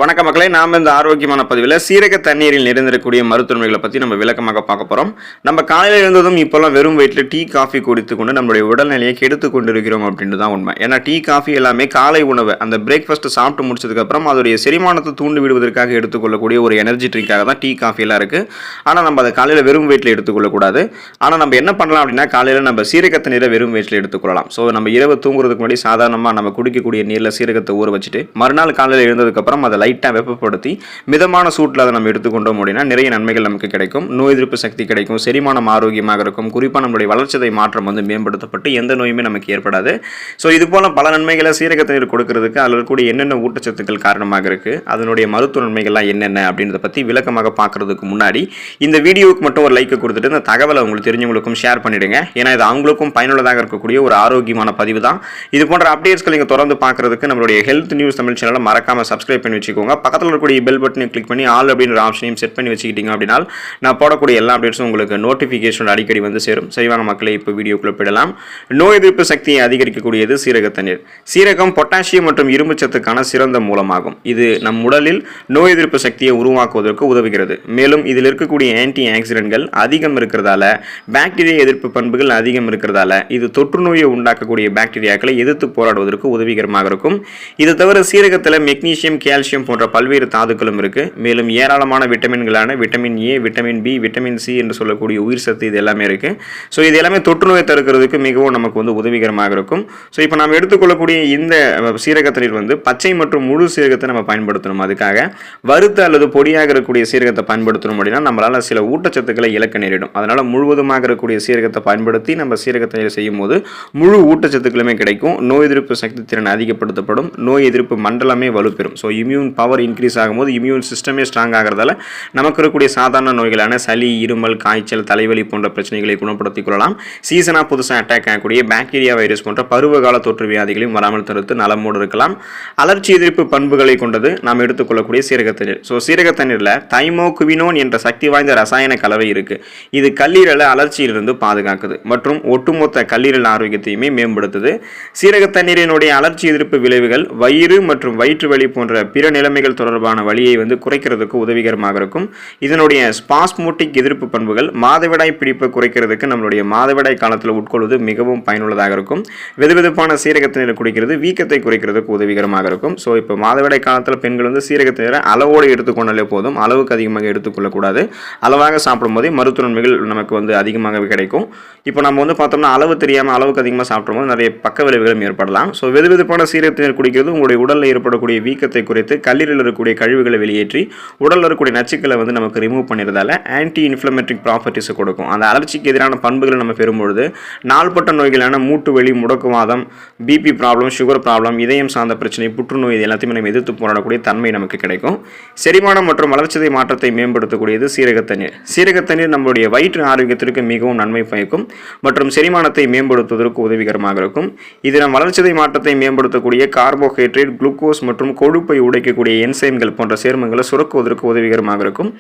வணக்க மக்களே, நாம் இந்த ஆரோக்கியமான பதிவில் சீரக தண்ணீரில் நிறைந்திருக்கக்கூடிய மருத்துவமைகளை பற்றி நம்ம விளக்கமாக பார்க்க போகிறோம். நம்ம காலையில் இருந்ததும் இப்போல்லாம் வெறும் வயிற்றில் டீ காஃபி குடித்து கொண்டு நம்மளுடைய உடல்நிலையை கெடுத்து கொண்டிருக்கிறோம் அப்படின்றது தான் உண்மை. ஏன்னா டீ காஃபி எல்லாமே காலை உணவு, அந்த பிரேக்ஃபாஸ்ட்டு சாப்பிட்டு முடிச்சதுக்கப்புறம் அதோடைய செரிமானத்தை தூண்டி விடுவதற்காக எடுத்துக்கொள்ளக்கூடிய ஒரு எனர்ஜி ட்ரிங்காக தான் டீ காஃபியெல்லாம் இருக்குது. ஆனால் நம்ம அதை காலையில் வெறும் வயிற்றில் எடுத்துக்கொள்ளக்கூடாது. ஆனால் நம்ம என்ன பண்ணலாம் அப்படின்னா, காலையில் நம்ம சீரக தண்ணீரை வெறும் வயிற்றில் எடுத்துக்கொள்ளலாம். ஸோ நம்ம இரவு தூங்குறதுக்கு முன்னாடி சாதாரணமாக நம்ம குடிக்கக்கூடிய நீரில் சீரகத்தை ஊற வச்சுட்டு மறுநாள் காலையில் எழுந்ததுக்கப்புறம் அதை லைட்டாக வெப்பப்படுத்தி மிதமான சூட்டில் அதை நம்ம எடுத்துக்கொண்டோம் அப்படின்னா நிறைய நன்மைகள் நமக்கு கிடைக்கும். நோய் எதிர்ப்பு சக்தி கிடைக்கும், செரிமானம் ஆரோக்கியமாக இருக்கும், குறிப்பாக நம்மளுடைய வளர்ச்சிதை மாற்றம் மேம்படுத்தப்பட்டு எந்த நோயுமே நமக்கு ஏற்படாது. ஸோ இது போல பல நன்மைகளை சீரக தண்ணீர் கொடுக்கறதுக்கு அதில் இருக்கக்கூடிய என்னென்ன ஊட்டச்சத்துக்கள் காரணமாக இருக்குது, அதனுடைய மருத்துவ நன்மைகள்லாம் என்னென்ன அப்படின்றத பற்றி விளக்கமாக பார்க்கறதுக்கு முன்னாடி இந்த வீடியோவுக்கு மட்டும் ஒரு லைக் கொடுத்துட்டு இந்த தகவலை உங்களுக்கு தெரிஞ்சவங்களுக்கும் ஷேர் பண்ணிடுங்க. ஏன்னா இது அவங்களுக்கும் பயனுள்ளதாக இருக்கக்கூடிய ஒரு ஆரோக்கியமான பதிவு தான். இது போன்ற அப்டேட்ஸ்கள் நீங்கள் தொடர்ந்து பார்க்கறதுக்கு நம்மளுடைய ஹெல்த் நியூஸ் தமிழ் சேனலை மறக்காம சப்ஸ்கிரைப் பண்ணி வச்சுக்கோங்க. பக்கத்தில் இருக்கக்கூடிய பெல் பட்டனை கிளிக் பண்ணி ஆல் அப்படின்ற ஆப்ஷனையும் செட் பண்ணி வச்சுக்கிட்டீங்க அப்படின்னா நான் போடக்கூடிய எல்லா அப்டேட்ஸும் உங்களுக்கு நோட்டிஃபிகேஷன் அடிக்கடி சேரும். சரிவான மக்களை இப்போ வீடியோக்குள்ள போயிடலாம். நோய் எதிர்ப்பு சக்தியை அதிகரிக்கக்கூடியது சீரக தண்ணீர். சீரகம் பொட்டாசியம் மற்றும் இரும்பு சத்துக்கான சிறந்த மூலமாகும். இது நம் உடலில் நோய் எதிர்ப்பு சக்தியை உருவாக்குவதற்கு உதவுகிறது. மேலும் இதில் இருக்கக்கூடிய ஆன்டி ஆக்சிடென்ட்கள் அதிகம் இருக்கிறதால, பாக்டீரியா எதிர்ப்பு பண்புகள் அதிகம் இருக்கிறதால இது தொற்று நோயை உண்டாக்கக்கூடிய பாக்டீரியாக்களை எதிர்த்து போராடுவதற்கு உதவிகரமாக இருக்கும். இது தவிர சீரகத்தில் மெக்னீசியம், கால்சியம் போன்ற பல்வேறு தாதுக்களும் இருக்கு. மேலும் ஏராளமான விட்டமின்களான vitamin A, vitamin B, vitamin C என்று சொல்லக்கூடிய உயிர் சத்து இது எல்லாமே இருக்கு. ஸோ இது எல்லாமே தொற்று நோயை தடுக்கிறதுக்கு மிகவும் நமக்கு உதவிகரமாக இருக்கும். ஸோ இப்போ நாம் எடுத்துக்கொள்ளக்கூடிய இந்த சீரக தண்ணீர் பச்சை மற்றும் முழு சீரகத்தை நம்ம பயன்படுத்தணும். அதுக்காக வறுத்த அல்லது பொடியாக இருக்கக்கூடிய சீரகத்தை பயன்படுத்தணும் அப்படின்னா நம்மளால சில ஊட்டச்சத்துக்களை இழக்க நேரிடும். அதனால முழுவதுமாக இருக்கக்கூடிய சீரகத்தை பயன்படுத்தி நம்ம சீரக தண்ணீர் செய்யும் போது முழு ஊட்டச்சத்துக்களுமே கிடைக்கும். நோய் எதிர்ப்பு சக்தி திறன் அதிகப்படுத்தப்படும். நோய் எதிர்ப்பு மண்டலமே வலுப்பெறும். ஸோ இம்யூன் பவர் இன்க்ரீஸ் ஆகும்போது இம்யூன் சிஸ்டமே ஸ்ட்ராங் ஆகிறதால நமக்கு இருக்கக்கூடிய சாதாரண நோய்களான சளி, இருமல், காய்ச்சல், தலைவலி போன்ற பிரச்சனைகளை குணப்படுத்திக் கொள்ளலாம். சீசனாக புதுசாக அட்டாக் ஆகக்கூடிய பாக்டீரியா, வைரஸ் போன்ற பருவகால தொற்று வியாதிகளையும் வராமல் தடுத்து நலமோடு இருக்கலாம். அலர்ச்சி எதிர்ப்பு பண்புகளை கொண்டது நாம் எடுத்துக்கொள்ளக்கூடிய சீரக தண்ணீர். ஸோ சீரக தண்ணீரில் தைமோகுவினோன் என்ற சக்தி வாய்ந்த ரசாயன கலவை இருக்கு. இது கல்லீரலை அலர்ச்சியிலிருந்து பாதுகாக்குது மற்றும் ஒட்டுமொத்த கல்லீரல் ஆரோக்கியத்தையுமே மேம்படுத்துது. சீரக தண்ணீரினுடைய அலர்ச்சி எதிர்ப்பு விளைவுகள் வயிறு மற்றும் வயிற்று வலி போன்ற பிற நிலைமைகள் தொடர்பான வழியை குறைக்கிறதுக்கு உதவிகரமாக இருக்கும். இதனுடைய ஸ்பாஸ்மோட்டிக் எதிர்ப்பு பண்புகள் மாதவிடாய் பிடிப்பை குறைக்கிறதுக்கு நம்மளுடைய மாதவிடாய் காலத்தில் உட்கொள்வது மிகவும் பயனுள்ளதாக இருக்கும். வெதுவெதுப்பான சீரக தண்ணீரை குடிக்கிறது வீக்கத்தை குறைக்கிறதுக்கு உதவிகரமாக இருக்கும். ஸோ இப்போ மாதவிடாய் காலத்தில் பெண்கள் சீரக தண்ணீரை அளவோடு எடுத்துக்கொண்டாலே போதும், அளவுக்கு அதிகமாக எடுத்துக்கொள்ளக்கூடாது. அளவாக சாப்பிடும் போதே மருத்துவ நன்மைகள் நமக்கு அதிகமாக கிடைக்கும். இப்போ நம்ம பார்த்தோம்னா அளவு தெரியாமல் அளவுக்கு அதிகமாக சாப்பிடும் போது நிறைய பக்க விளைவுகளும் ஏற்படலாம். ஸோ வெதுவெதுப்பான சீரக தண்ணீர் குடிக்கிறது உங்களுடைய உடலில் ஏற்படக்கூடிய வீக்கத்தை குறைத்து கல்லீரலில் இருக்கக்கூடிய கழிவுகளை வெளியேற்றி உடலில் இருக்கக்கூடிய நச்சுக்களை நமக்கு ரிமூவ் பண்ணிடுறதால ஆன்டி இன்ஃப்ளமேட்டரி ப்ராப்பர்ட்டிஸை கொடுக்கும். அந்த அலர்ச்சிக்கு எதிரான பண்புகளை நம்ம பெறும்பொழுது நாள்பட்ட நோய்களான மூட்டு வலி, முடக்குவாதம், பிபி ப்ராப்ளம், சுகர் ப்ராப்ளம், இதயம் சார்ந்த பிரச்சனை, புற்றுநோய் இது எல்லாத்தையுமே நம்ம எதிர்த்து போராடக்கூடிய தன்மை நமக்கு கிடைக்கும். செரிமானம் மற்றும் வளர்ச்சிதை மாற்றத்தை மேம்படுத்தக்கூடியது சீரக தண்ணீர். சீரக தண்ணீர் நம்மளுடைய வயிற்று ஆரோக்கியத்திற்கு மிகவும் நன்மை பயக்கும் மற்றும் செரிமானத்தை மேம்படுத்துவதற்கு உதவிகரமாக இருக்கும். இது நம் வளர்ச்சிதை மாற்றத்தை மேம்படுத்தக்கூடிய கார்போஹைட்ரேட், குளுக்கோஸ் மற்றும் கொழுப்பை உடைக்கக்கூடிய என்சைம்கள் போன்ற சேர்மங்களை சுரக்குவதற்கு உதவிகரமாக இருக்கும்.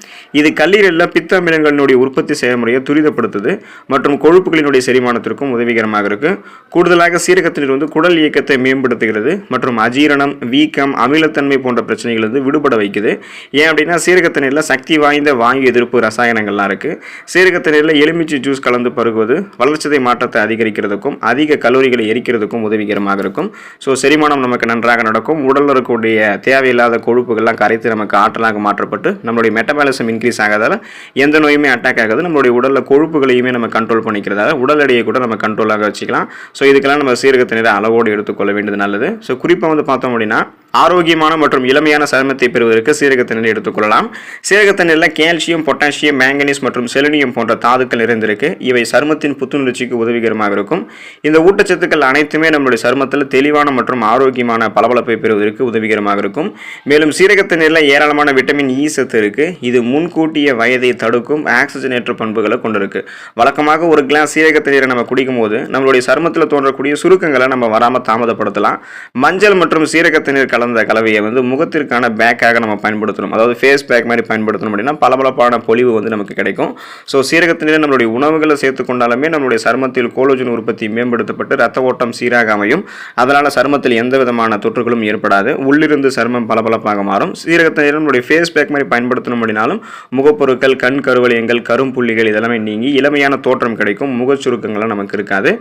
இது கல்லீரலில் பித்த அமிலங்களினுடைய உற்பத்தி செயல்முறையை துரிதப்படுத்துது மற்றும் கொழுப்புகளினுடைய செரிமானத்திற்கும் உதவிகரமாக இருக்கு. கூடுதலாக சீரகத்தினர் குடல் இயக்கத்தை மேம்படுத்துகிறது மற்றும் அஜீரணம், வீக்கம், அமிலத்தன்மை போன்ற பிரச்சனைகள் விடுபட வைக்குது. ஏன் அப்படின்னா சீரகத்தினரில் சக்தி வாய்ந்த வாயு எதிர்ப்பு ரசாயனங்கள்லாம் இருக்கு. சீரகத்தினரில் எலுமிச்சை ஜூஸ் கலந்து பருகுவது வளர்ச்சிதை மாற்றத்தை அதிகரிக்கிறதுக்கும் அதிக கலோரிகளை எரிக்கிறதுக்கும் உதவிகரமாக இருக்கும். ஸோ செரிமானம் நமக்கு நன்றாக நடக்கும். உடலில் இருக்கக்கூடிய தேவையில்லாத கொழுப்புகள்லாம் கரைத்து நமக்கு ஆற்றலாக மாற்றப்பட்டு நம்மளுடைய மெட்டபாலிசம் இன்க்ரீஸ் ஆகாதால எந்த நோயுமே அட்டாக் ஆகாது. நம்மளுடைய உடலில் கொழுப்புகளையுமே நம்ம கண்ட்ரோல் பண்ணிக்கிறதால உடல் எடையை கூட நம்ம கண்ட்ரோலாக வச்சுக்கலாம். ஸோ இதுக்கெல்லாம் நம்ம சீரக தண்ணீரை அளவோடு எடுத்துக்கொள்ள வேண்டியது நல்லது. ஸோ குறிப்பாக பார்த்தோம் அப்படின்னா ஆரோக்கியமான மற்றும் இளமையான சருமத்தை பெறுவதற்கு சீரக தண்ணீரை எடுத்துக்கொள்ளலாம். சீரக தண்ணீரில் கால்சியம், பொட்டாசியம், மேங்கனீஸ் மற்றும் செலினியம் போன்ற தாதுக்கள் நிறைந்திருக்கு. இவை சருமத்தின் புத்துணர்ச்சிக்கு உதவிகரமாக இருக்கும். இந்த ஊட்டச்சத்துக்கள் அனைத்துமே நம்மளுடைய சருமத்தில் தெளிவான மற்றும் ஆரோக்கியமான பளபளப்பை பெறுவதற்கு உதவிகரமாக இருக்கும். மேலும் சீரக தண்ணீரில் ஏராளமான விட்டமின் இ சத்து இருக்கு. இது முன்கூட்டிய வயதை தடுக்கும் ஆக்சிஜனேற்ற பண்புகளை கொண்டிருக்கு. வழக்கமாக ஒரு கிளாஸ் சீரக தண்ணீரை நம்ம குடிக்கும் போது நம்மளுடைய சருமத்தில் தோன்றக்கூடிய சுருக்கங்களை நம்ம வராமல் தாமதப்படுத்தலாம். மஞ்சள் மற்றும் சீரக தண்ணீர் கலந்த கலவையை வந்து முகத்திற்கான பேக்காக நம்ம பயன்படுத்தணும். அதாவது ஃபேஸ் பேக் மாதிரி பயன்படுத்தணும் அப்படின்னா பளபளப்பான பொலிவு வந்து நமக்கு கிடைக்கும். ஸோ சீரகத்து நீரை நம்மளுடைய உணவுகளை சேர்த்துக்கொண்டாலுமே நம்மளுடைய சருமத்தில் கோலோஜன் உற்பத்தி மேம்படுத்தப்பட்டு ரத்த ஓட்டம் சீராக அமையும். அதனால் சருமத்தில் எந்த விதமான தொற்றுகளும் ஏற்படாது. உள்ளிருந்து சருமம் பளபளப்பாக மாறும். சீரகத்து நீரை நம்மளுடைய ஃபேஸ் பேக் மாதிரி பயன்படுத்தணும் அப்படின்னாலும் முகப்பொருட்கள், கண் கருவளையங்கள், கரும்புள்ளிகள் இதெல்லாமே நீங்கி இளமையான தோற்றம் கிடைக்கும். முகச்சுருக்கங்கள்லாம் நமக்கு இருக்காது.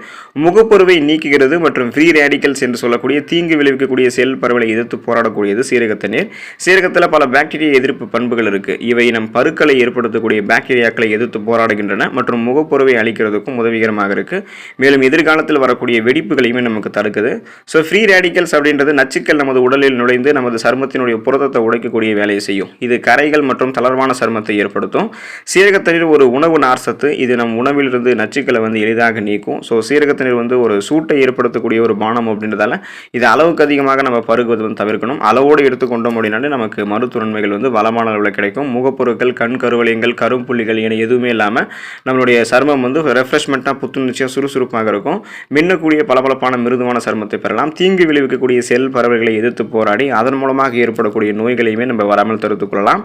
முகப்பொருவை நீக்குகிறது மற்றும் ஃப்ரீ ரேடிக்கல்ஸ் என்று சொல்லக்கூடிய தீங்கு விளைவிக்கக்கூடிய செல் பரவலை எதிர்த்து போராடக்கூடியது சீரகத்து நீர். சீரகத்தில் பல பாக்டீரியா எதிர்ப்பு பண்புகள் இருக்கு. இவை நம் பருக்களை ஏற்படுத்தக்கூடிய பாக்டீரியாக்களை எதிர்த்து போராடுகின்றன மற்றும் முகப்பொருவை அளிக்கிறதுக்கும் உதவிகரமாக இருக்கு. மேலும் எதிர்காலத்தில் வரக்கூடிய வெடிப்புகளையுமே நமக்கு தடுக்குது. ஸோ ஃப்ரீ ரேடிக்கல்ஸ் அப்படின்றது நச்சுக்கள் நமது உடலில் நுழைந்து நமது சருமத்தினுடைய புரதத்தை உடைக்கக்கூடிய வேலையை செய்யும். இது கரைகள் மற்றும் தளர்வான சருமத்தை ஏற்படுத்தும். சீரகத்து நீர் ஒரு உணவு நார்சத்து. இது நம் உணவிலிருந்து நச்சுக்களை வந்து எளிதாக நீக்கும். ஸோ சீரகத்து நீர் வந்து ஒரு சூட்டை ஏற்படுத்தக்கூடிய ஒரு பானம் அப்படின்றதால இது அளவுக்கு அதிகமாக நம்ம பருகுவது வந்து தவிர்க்கணும். அளவோடு எடுத்துக்கொண்டோம் அப்படின்னாலே நமக்கு மருத்துவ நன்மைகள் வந்து வளமான அளவில் கிடைக்கும். முகப்பொருட்கள், கண் கருவளையங்கள், கரும்புள்ளிகள் என எதுவுமே இல்லாமல் நம்மளுடைய சருமம் வந்து ரெஃப்ரெஷ்மெண்ட்டாக புத்துணர்ச்சியாக சுறுசுறுப்பாக இருக்கும். மின்னக்கூடிய பளபளப்பான மிருதுவான சருமத்தை பெறலாம். தீங்கு விளைவிக்கக்கூடிய செல் பறவைகளை எதிர்த்து போராடி அதன் மூலமாக ஏற்படக்கூடிய நோய்களையுமே நம்ம வராமல் தடுத்துக் கொள்ளலாம்.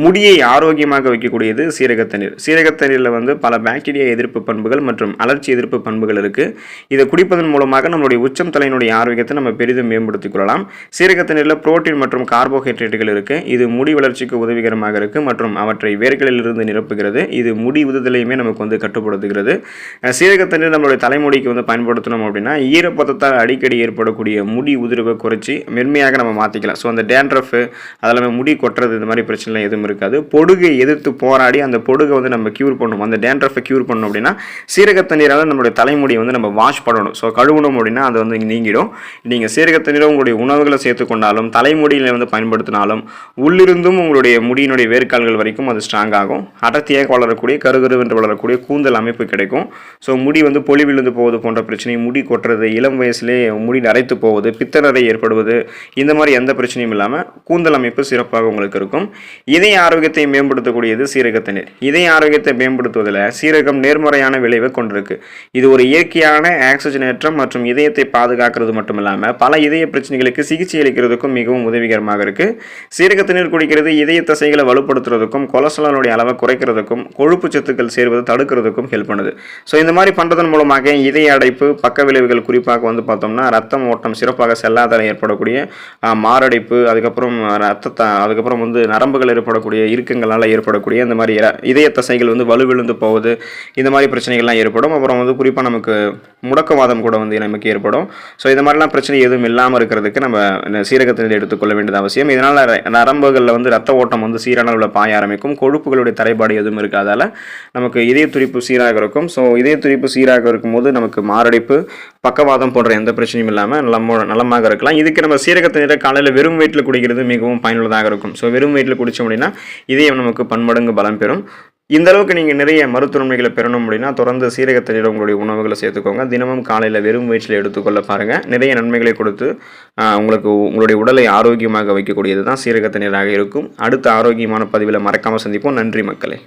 முடியை ஆரோக்கியமாக வைக்கக்கூடியது சீரகத்து நீர். சீரகத்து நீரில் வந்து பல பாக்டீரியா எதிர்ப்பு பண்புகள் மற்றும் அலர்ச்சி எதிர்ப்பு பண்புகள் இருக்குது. இதை குடிப்பதன் மூலமாக நம்மளுடைய உச்சம் தலையினுடைய ஆரோக்கியத்தை நம்ம பெரிதும் மேம்படுத்திக் கொள்ளலாம். சீரகத்து நீரில் புரோட்டீன் மற்றும் கார்போஹைட்ரேட்டுகள் இருக்குது. இது முடி வளர்ச்சிக்கு உதவிகரமாக இருக்குது மற்றும் அவற்றை வேர்களில் இருந்து நிரப்புகிறது. இது முடி உதுதலையுமே நமக்கு வந்து கட்டுப்படுத்துகிறது. சீரகத்து நீர் நம்மளுடைய தலைமுடிக்கு வந்து பயன்படுத்தணும் அப்படின்னா ஈரப்பதத்தால் அடிக்கடி ஏற்படக்கூடிய முடி உதிர்வை குறைச்சி மென்மையாக நம்ம மாற்றிக்கலாம். ஸோ அந்த டேண்ட்ரஃப் அதெல்லாமே முடி கொட்டுறது இந்த மாதிரி பிரச்சனை எதுவும் இருக்காது. பொடுகை எதிர்த்து போராடி அந்த பொடுகை வந்து நம்ம க்யூர் பண்ணணும். அந்த டேண்ட்ரஃபை க்யூர் பண்ணணும் அப்படின்னா சீரகத்து நீரால் நம்மளுடைய தலைமுடியை வந்து நம்ம வாஷ் பண்ணணும். ஸோ கழுவணும் அப்படின்னா அது வந்து நீங்கிடும். நீங்கள் சீரகத்து நீரை உங்களுடைய உணவுகளை சேர்த்துக்கொண்டாலும் தலைமுடியில் வந்து பயன்படுத்தினாலும் உள்ளிருந்தும் உங்களுடைய முடியினுடைய வேர்க்கால்கள் வரைக்கும் அது ஸ்ட்ராங் ஆகும். அடர்த்தியாக வளரக்கூடிய கருகருவென்று வளரக்கூடிய கூந்தல் அமைப்பு கிடைக்கும். ஸோ முடி வந்து பொலிவிழுந்து போவது போன்ற பிரச்சனை, முடி கொட்டுறது, இளம் வயசுலேயே முடி நரைத்து போவது, பித்தநரை ஏற்படுவது இந்த மாதிரி எந்த பிரச்சனையும் இல்லாமல் கூந்தல் அமைப்பு சிறப்பாக உங்களுக்கு இருக்கும். இதய ஆரோக்கியத்தை மேம்படுத்தக்கூடியது சீரகத்து நீர். இதய ஆரோக்கியத்தை மேம்படுத்துவதில் சீரகம் நேர்மறையான விளைவை கொண்டிருக்கு. இது ஒரு இயற்கையான ஆக்சிஜனேற்றம் மற்றும் இதயத்தை பாதுகாக்கிறது மட்டும் இல்லாமல் பல இதய பிரச்சனைகளுக்கு சிகிச்சை அளிக்கிறதுக்கும் மிகவும் உதவிகரமாக இருக்குது. சீரகத்து நீர் குடிக்கிறது இதய தசைகளை வலுப்படுத்துறதுக்கும் கொலஸ்ட்ராலுடைய அளவை குறைக்கிறதுக்கும் கொழுப்பு சத்துக்கள் சேர்வது தடுக்கிறதுக்கும் ஹெல்ப் பண்ணுது. ஸோ இந்த மாதிரி பண்ணுறதன் மூலமாக இதய அடைப்பு, பக்க விளைவுகள் குறிப்பாக வந்து பார்த்தோம்னா ரத்தம் ஓட்டம் சிறப்பாக செல்லாதால் ஏற்படக்கூடிய மாரடைப்பு, அதுக்கப்புறம் வந்து நரம்புகள் ஏற்படக்கூடிய இறுக்கங்களால் ஏற்படக்கூடிய இந்த மாதிரி இதய தசைகள் வந்து வலுவிழுந்து போவது இந்த மாதிரி பிரச்சனைகள்லாம் ஏற்படும். அப்புறம் வந்து குறிப்பாக நமக்கு முடக்கவாதம் கூட வந்து நமக்கு ஏற்படும். ஸோ இந்த மாதிரிலாம் பிரச்சனை எதுவும் இல்லாமல் இருக்கிறதுக்கு நம்ம சீரகத்து நீர் எடுத்துக்கொள்ள வேண்டியது அவசியம். இதனால் நரம்புகளில் வந்து ரத்த ஓட்டம் வந்து சீரான அளவில் பாய ஆரம்பிக்கும். கொழுப்புகளுடைய தரைப்பாடு எதுவும் இருக்காதால் நமக்கு இதய துடிப்பு சீராக இருக்கும். ஸோ இதய துடிப்பு சீராக இருக்கும்போது நமக்கு மாரடைப்பு, பக்கவாதம் போன்ற எந்த பிரச்சனையும் இல்லாமல் நலமாக இருக்கலாம். இதுக்கு நம்ம சீரகத்து நீரை காலையில் வெறும் வயிற்றில் குடிக்கிறது மிகவும் பயனுள்ளதாக இருக்கும். ஸோ வெறும் வயிற்றில் குடித்தோம் அப்படின்னா இதயம் நமக்கு பன்மடங்கு பலம் பெறும். இந்த அளவுக்கு நீங்கள் நிறைய மருத்துவ நன்மைகளை பெறணும் அப்படின்னா தொடர்ந்து சீரகத்து நீரை உங்களுடைய உணவுகளை சேர்த்துக்கோங்க. தினமும் காலையில் வெறும் வயிற்றில் எடுத்துக்கொள்ள பாருங்கள். நிறைய நன்மைகளை கொடுத்து உங்களுக்கு உங்களுடைய உடலை ஆரோக்கியமாக வைக்கக்கூடியது தான் சீரகத்து நீராக இருக்கும். அடுத்த ஆரோக்கியமான பதிவில் மறக்காமல் சந்திப்போம். நன்றி மக்களே.